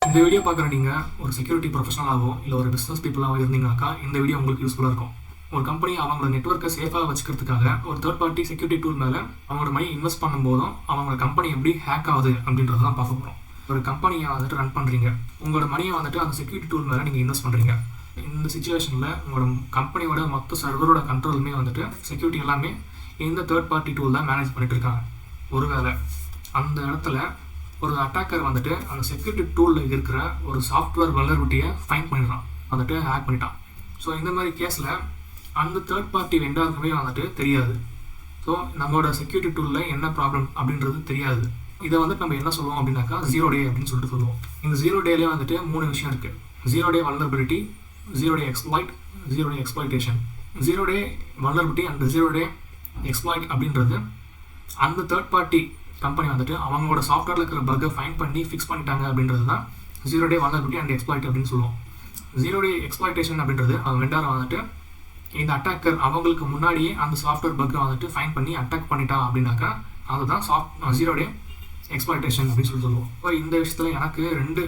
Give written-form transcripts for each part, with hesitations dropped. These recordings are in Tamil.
இந்த வீடியோ பார்க்குற நீங்கள் ஒரு செக்யூரிட்டி ப்ரொஃபஷனலாகவோ இல்லை ஒரு பிஸ்னஸ் பீப்புளாகவோ இருந்தீங்கன்னாக்கா இந்த வீடியோ உங்களுக்கு யூஸ்ஃபுல்லாக இருக்கும். ஒரு கம்பெனி அவங்களோட நெட்வொர்க்கை சேஃபாக வச்சுக்கிறதுக்காக ஒரு தேர்ட் பார்ட்டி செக்யூரிட்டி டூல் மேலே அவங்களோட மணி இன்வெஸ்ட் பண்ணும்போதும் அவங்களோட கம்பெனி எப்படி ஹேக் ஆகுது அப்படின்றத தான் பார்க்க போகிறோம். ஒரு கம்பெனியை வந்துட்டு ரன் பண்ணுறீங்க, உங்களோட மணியை வந்துட்டு அந்த செக்யூரிட்டி டூல் மேலே நீங்கள் இன்வெஸ்ட் பண்ணுறீங்க. இந்த சுச்சுவேஷனில் உங்களோட கம்பெனியோட மொத்த சர்வரோட கண்ட்ரோலுமே வந்துட்டு செக்யூரிட்டி எல்லாமே இந்த தேர்ட் பார்ட்டி டூல் தான் மேனேஜ் பண்ணிட்டு இருக்காங்க. ஒருவேளை அந்த இடத்துல ஒரு அட்டாக்கர் வந்துட்டு அந்த செக்யூரிட்டி டூலில் இருக்கிற ஒரு சாஃப்ட்வேர் வல்னரபிலிட்டியை ஃபைண்ட் பண்ணிடுறான், வந்துட்டு ஹேக் பண்ணிட்டான். ஸோ இந்த மாதிரி கேஸில் அந்த தேர்ட் பார்ட்டி வெண்டாருக்குமே வந்துட்டு தெரியாது. ஸோ நம்மளோட செக்யூரிட்டி டூலில் என்ன ப்ராப்ளம் அப்படின்றது தெரியாது. இதை வந்துட்டு நம்ம என்ன சொல்லுவோம் அப்படின்னாக்கா 0 day அப்படின்னு சொல்லிட்டு சொல்லுவோம். இந்த 0 dayலேயே வந்துட்டு 3 விஷயம் இருக்குது. 0 day vulnerability, 0 day exploit, 0 day exploitation. 0 day vulnerability and 0 day exploit அப்படின்றது அந்த தேர்ட் பார்ட்டி கம்பெனி வந்துட்டு அவங்களோட சாஃப்ட்வேரில் இருக்கிற பக்கை ஃபைண்ட் பண்ணி ஃபிக்ஸ் பண்ணிட்டாங்க அப்படின்றது தான் 0 day வல்னரபிலிட்டி அண்ட் எக்ஸ்ப்ளாய்ட் அப்படின்னு சொல்லுவோம். 0 day எக்ஸ்ப்ளாய்டேஷன் அப்படின்றது அவங்க வெண்டாரை வந்துட்டு இந்த அட்டாக்கர் அவங்களுக்கு முன்னாடியே அந்த சாஃப்ட்வேர் பக்கை வந்துட்டு ஃபைண்ட் பண்ணி அட்டாக் பண்ணிட்டான் அப்படின்னாக்கா அதுதான் 0 day எக்ஸ்ப்ளாய்டேஷன் அப்படின்னு சொல்லுவோம். இப்போ இந்த விஷயத்தில் எனக்கு 2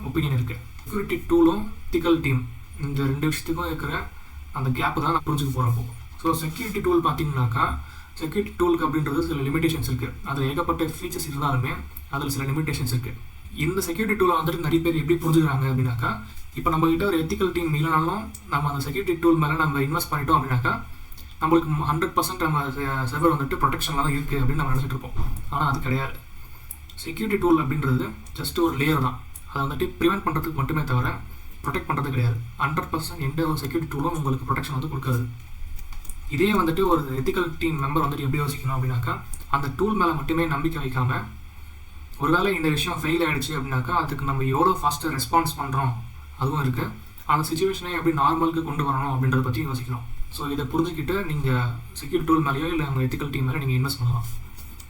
ஒப்பீனியன் இருக்குது. செக்யூரிட்டி டூலும் எத்திக்கல் டீம், இந்த 2 விஷயத்துக்கும் இருக்கிற அந்த கேப்பு தான் நான் புரிஞ்சுக்க போகிறப்போ. ஸோ செக்யூரிட்டி டூல் பார்த்தீங்கன்னாக்கா செக்யூரிட்டி டூலுக்கு அப்படின்றது சில லிமிடேஷன்ஸ் இருக்குது. அதில் ஏகப்பட்ட ஃபீச்சர்ஸ் இருந்தாலுமே அதில் சில லிமிடேஷன்ஸ் இருக்குது. இந்த செக்யூரிட்டி டூலை வந்துட்டு நிறைய பேர் எப்படி புரிஞ்சுக்கிறாங்க அப்படின்னாக்கா, இப்போ நம்மகிட்ட ஒரு எத்திக்கல் டீம் இல்லைனாலும் நம்ம அந்த செக்யூரிட்டி டூல் மேலே நம்ம இன்வெஸ்ட் பண்ணிட்டோம் அப்படின்னாக்கா நம்மளுக்கு 100% நம்ம சர்வர் வந்துட்டு ப்ரொடெக்ஷனில் தான் இருக்குது அப்படின்னு நம்ம நினச்சிட்டு இருப்போம். ஆனால் அது கிடையாது. செக்யூரிட்டி டூல் அப்படின்றது ஜஸ்ட் ஒரு லேயர் தான். அதை வந்துட்டு ப்ரிவென்ட் பண்ணுறதுக்கு மட்டுமே தவிர ப்ரொடெக்ட் பண்ணுறது கிடையாது. 100% எந்த ஒரு செக்யூரிட்டி டூலும் உங்களுக்கு ப்ரொடெக்ஷன் வந்து கொடுக்காது. இதே வந்துட்டு ஒரு எத்திக்கல் டீம் மெம்பர் வந்துட்டு எப்படி யோசிக்கணும் அப்படின்னாக்கா, அந்த டூல் மேலே மட்டுமே நம்பிக்கை வைக்காமல் ஒருவேளை இந்த விஷயம் ஃபெயில் ஆகிடுச்சு அப்படின்னாக்கா அதுக்கு நம்ம எவ்வளோ ஃபாஸ்ட்டாக ரெஸ்பான்ஸ் பண்ணுறோம் அதுவும் இருக்குது. அந்த சுச்சுவேஷனை எப்படி நார்மலுக்கு கொண்டு வரணும் அப்படின்றத பற்றி யோசிக்கணும். ஸோ இதை புரிஞ்சுக்கிட்டு நீங்கள் செக்யூரிட்டி டூல் மேலேயோ இல்லை உங்கள் எத்திக்கல் டீம் மேலே நீங்கள் இன்வெஸ்ட் பண்ணலாம்.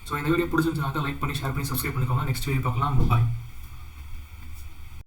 ஸோ இந்த வீடியோ பிடிச்சிருந்துச்சுனாக்கா லைக் பண்ணி ஷேர் பண்ணி சப்ஸ்கிரைப் பண்ணிக்கோங்க. நெக்ஸ்ட் வீடியோ பார்க்கலாம். பாய்.